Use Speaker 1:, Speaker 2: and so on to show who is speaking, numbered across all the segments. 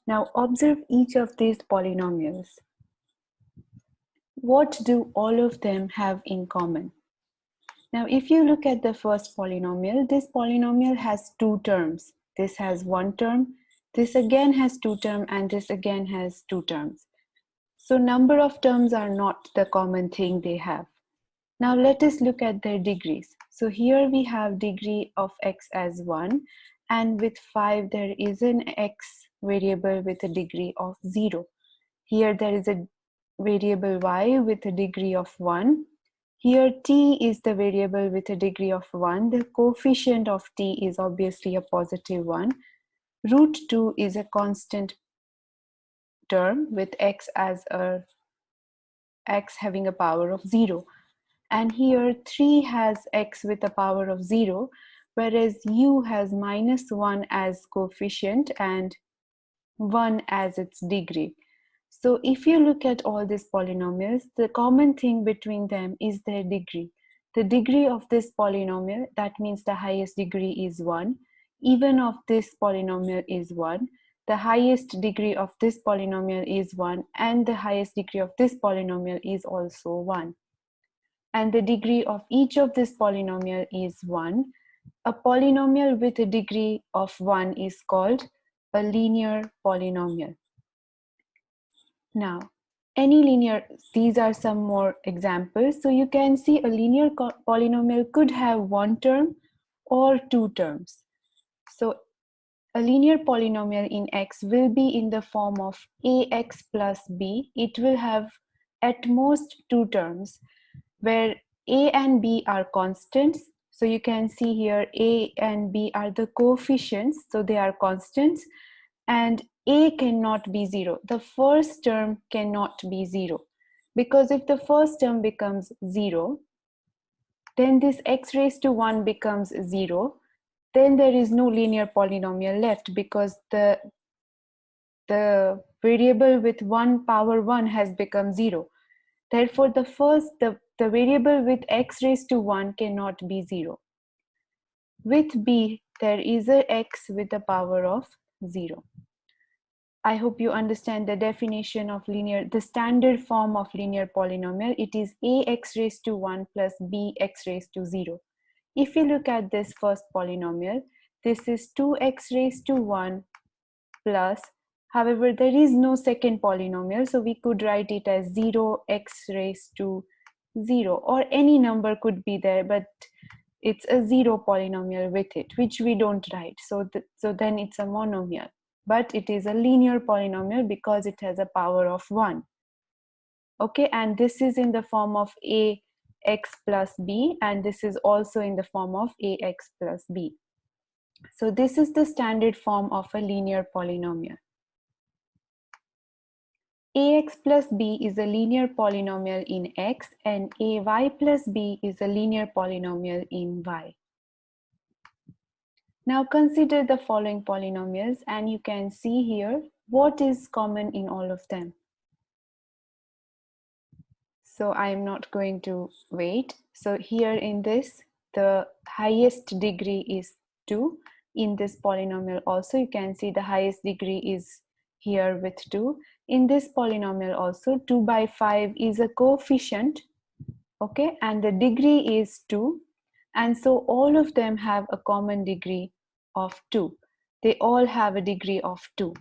Speaker 1: Now observe each of these polynomials. What do all of them have in common? Now, if you look at the first polynomial, this polynomial has two terms. This has one term, this again has two terms, and this again has two terms. So number of terms are not the common thing they have. Now let us look at their degrees. So here we have degree of x as 1, and with 5 there is an x variable with a degree of 0. Here there is a variable y with a degree of 1. Here t is the variable with a degree of 1. The coefficient of t is obviously a positive 1. Root 2 is a constant term with x having a power of 0. And here 3 has x with a power of 0, whereas u has -1 as coefficient and 1 as its degree. So if you look at all these polynomials, the common thing between them is their degree. The degree of this polynomial, that means the highest degree is 1. Even of this polynomial is 1. The highest degree of this polynomial is 1, and the highest degree of this polynomial is also 1. And the degree of each of this polynomial is 1. A polynomial with a degree of 1 is called a linear polynomial. Now, these are some more examples. So you can see a linear polynomial could have one term or two terms. So a linear polynomial in x will be in the form of ax plus b. It will have at most two terms, where a and b are constants. So you can see here a and b are the coefficients, so they are constants, and a cannot be 0. The first term cannot be 0, because if the first term becomes 0, then this x raised to 1 becomes 0. Then there is no linear polynomial left, because the variable with 1 power 1 has become 0. Therefore, the variable with x raised to 1 cannot be 0. With b, there is a x with a power of 0. I hope you understand the definition of the standard form of linear polynomial. It is ax raised to 1 plus bx raised to 0. If you look at this first polynomial, this is 2x raised to 1 plus, however, there is no second polynomial, so we could write it as 0x raised to 0, or any number could be there, but it's a 0 polynomial with it, which we don't write. So then it's a monomial. But it is a linear polynomial because it has a power of 1. Okay, and this is in the form of ax plus b, and this is also in the form of ax plus b. So this is the standard form of a linear polynomial. Ax plus b is a linear polynomial in x, and ay plus b is a linear polynomial in y. Now consider the following polynomials, and you can see here what is common in all of them. So I am not going to wait. So here in this, the highest degree is 2. In this polynomial also, you can see the highest degree is here with 2. In this polynomial also, 2 by 5 is a coefficient, okay, and the degree is 2. And so all of them have a common degree of 2. They all have a degree of 2.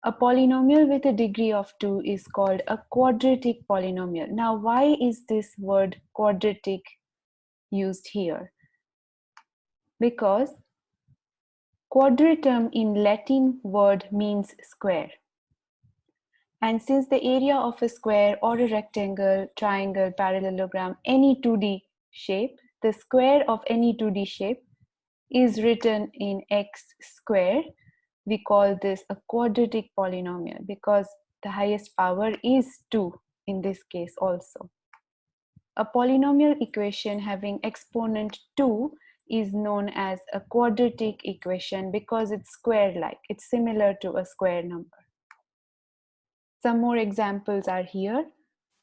Speaker 1: A polynomial with a degree of 2 is called a quadratic polynomial. Now, why is this word quadratic used here? Because quadratum in Latin word means square. And since the area of a square or a rectangle, triangle, parallelogram, any 2D shape, the square of any 2D shape is written in x square, we call this a quadratic polynomial because the highest power is 2 in this case also. A polynomial equation having exponent 2 is known as a quadratic equation because it's square-like. It's similar to a square number. Some more examples are here.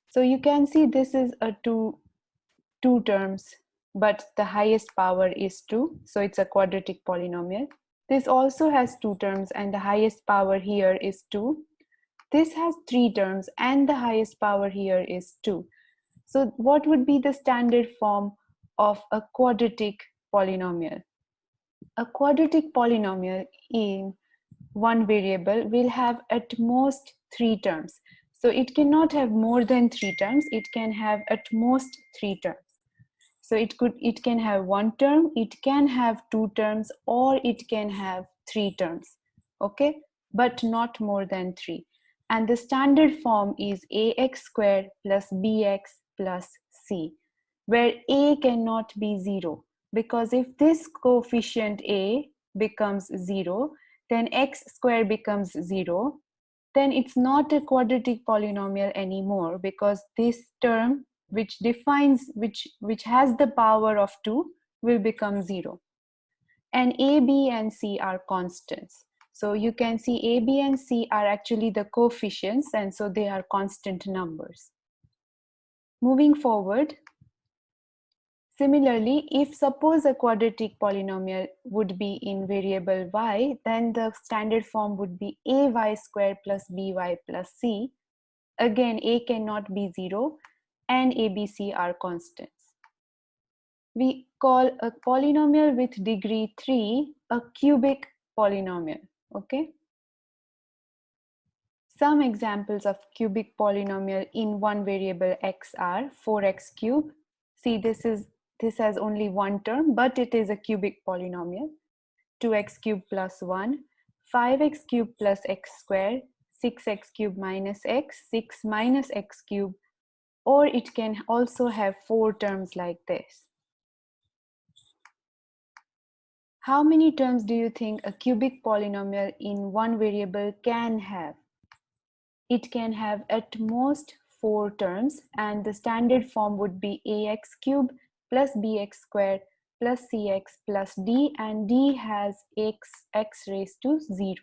Speaker 1: So you can see this is a two terms, but the highest power is 2. So it's a quadratic polynomial. This also has two terms and the highest power here is 2. This has three terms and the highest power here is 2. So what would be the standard form of a quadratic polynomial? A quadratic polynomial in one variable will have at most three terms. So it cannot have more than three terms. It can have at most three terms. So it can have one term, it can have two terms, or it can have three terms. Okay, but not more than three. And the standard form is ax squared plus bx plus c, where a cannot be 0, because if this coefficient a becomes 0, then x squared becomes 0, then it's not a quadratic polynomial anymore, because this term which defines which has the power of 2 will become 0. And a, b and c are constants. So you can see a, b and c are actually the coefficients, and so they are constant numbers. Moving forward, similarly, if suppose a quadratic polynomial would be in variable y, then the standard form would be ay squared plus by plus c. Again, a cannot be 0 and a, b, c are constants. We call a polynomial with degree 3 a cubic polynomial. Okay. Some examples of cubic polynomial in one variable x are 4x cubed. See, this has only one term, but it is a cubic polynomial. 2x cubed plus 1, 5x cubed plus x squared, 6x cubed minus x, 6 minus x cubed, or it can also have four terms like this. How many terms do you think a cubic polynomial in one variable can have? It can have at most four terms, and the standard form would be ax cubed plus bx squared plus cx plus d, and d has x raised to 0.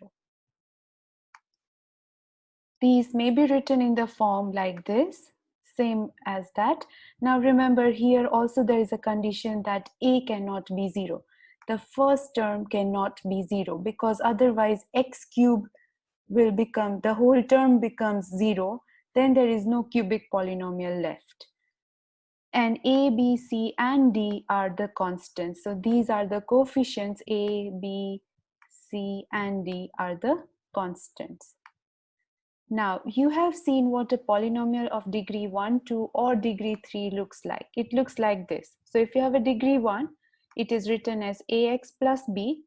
Speaker 1: These may be written in the form like this, same as that. Now remember, here also there is a condition that a cannot be 0. The first term cannot be 0, because otherwise x cubed will become, the whole term becomes 0, then there is no cubic polynomial left. And a, b, c and d are the constants. So these are the coefficients. A, b, c and d are the constants. Now, you have seen what a polynomial of degree 1, 2 or degree 3 looks like. It looks like this. So if you have a degree 1, it is written as ax plus b,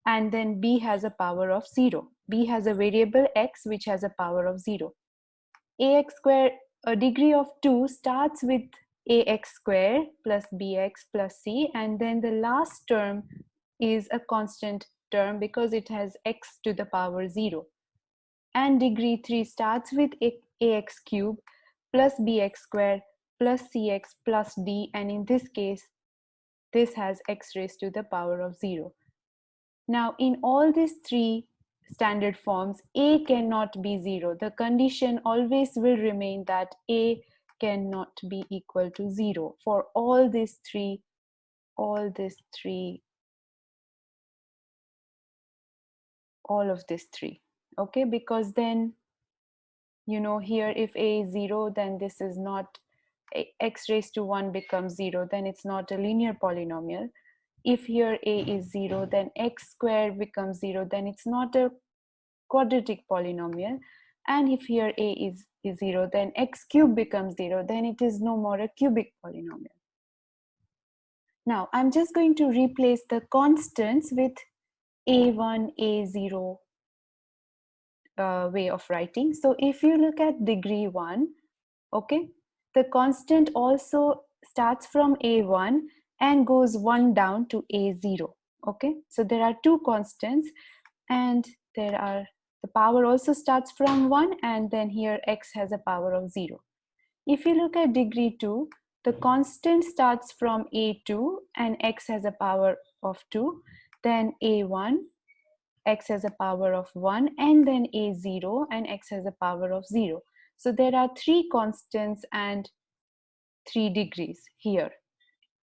Speaker 1: and then b has a power of 0. B has a variable x which has a power of 0. Ax squared, a degree of 2 starts with ax squared plus bx plus c, and then the last term is a constant term because it has x to the power 0. And degree 3 starts with ax cubed plus bx squared plus cx plus d, and in this case this has x raised to the power of 0. Now in all these three standard forms, a cannot be 0. The condition always will remain that a cannot be equal to 0 for all these three, all of these three. Okay, because then, you know, here if a is 0, then this is not, x raised to 1 becomes 0, then it's not a linear polynomial. If here a is 0, then x squared becomes 0, then it's not a quadratic polynomial. And if here a is 0, then x cubed becomes 0, then it is no more a cubic polynomial. Now I'm just going to replace the constants with a1, a0 way of writing. So if you look at degree 1, okay, the constant also starts from a1 and goes 1 down to a0. Okay, so there are two constants, and the power also starts from 1, and then here x has a power of 0. If you look at degree 2, the constant starts from a2 and x has a power of 2, then a1, x has a power of 1, and then a0 and x has a power of 0. So there are three constants and 3 degrees here.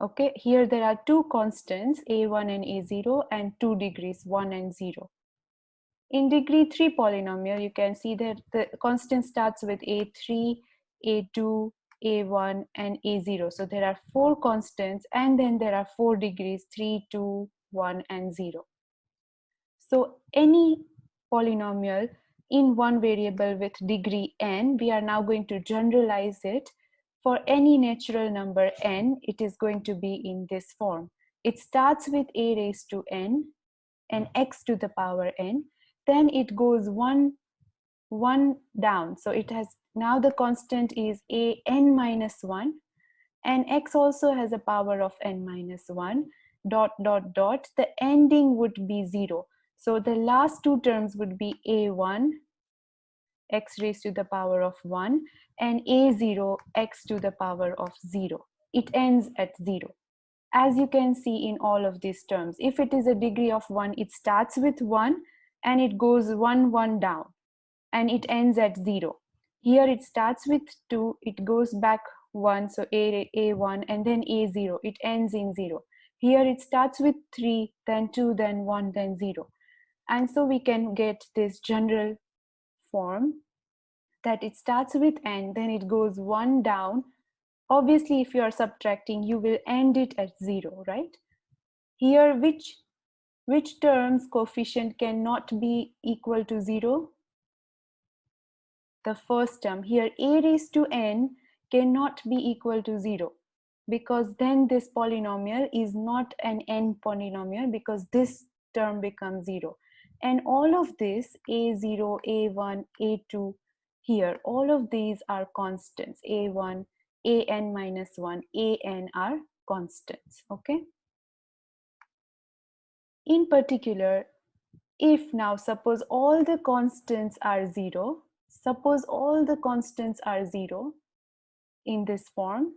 Speaker 1: Okay, here there are two constants, a1 and a0, and 2 degrees, 1 and 0. In degree 3 polynomial, you can see that the constant starts with a3, a2, a1, and a0. So there are 4 constants, and then there are 4 degrees, 3, 2, 1, and 0. So any polynomial in one variable with degree n, we are now going to generalize it. For any natural number n, it is going to be in this form. It starts with a raised to n and x to the power n. Then it goes one down. So it has, now the constant is a n minus 1, and x also has a power of n minus 1, dot dot dot. The ending would be 0. So the last two terms would be a1 x raised to the power of 1 and a0 x to the power of 0. It ends at 0. As you can see in all of these terms, if it is a degree of 1, it starts with 1 and it goes 1 down and it ends at 0. Here it starts with 2, it goes back 1, so a1, and then a0, it ends in 0. Here it starts with 3, then 2, then 1, then 0. And so we can get this general form that it starts with n, then it goes 1 down. Obviously, if you are subtracting, you will end it at 0, right? Here, which term's coefficient cannot be equal to 0? The first term. Here, a raised to n cannot be equal to 0, because then this polynomial is not an n polynomial, because this term becomes 0. And all of this, a0, a1, a2, here, all of these are constants. a1, an minus 1, an are constants, okay? In particular, if now suppose all the constants are 0, suppose all the constants are 0 in this form,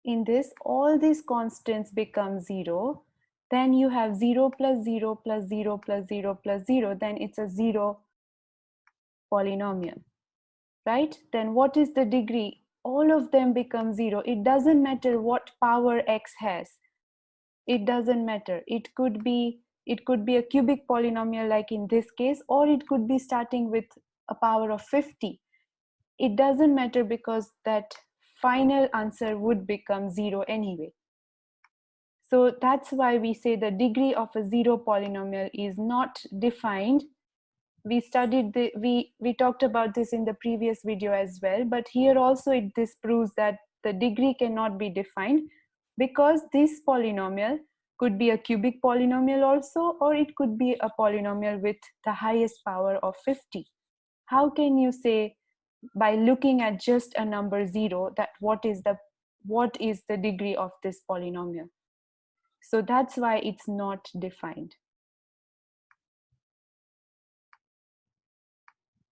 Speaker 1: in this, all these constants become 0, then you have 0 plus 0 plus 0 plus 0 plus 0, then it's a 0 polynomial, right? Then what is the degree? All of them become 0. It doesn't matter what power x has. It doesn't matter. It could be a cubic polynomial like in this case, or it could be starting with a power of 50. It doesn't matter, because that final answer would become 0 anyway. So that's why we say the degree of a 0 polynomial is not defined. We studied we talked about this in the previous video as well, but here also this proves that the degree cannot be defined, because this polynomial could be a cubic polynomial also, or it could be a polynomial with the highest power of 50. How can you say by looking at just a number 0 that what is the degree of this polynomial? So that's why it's not defined.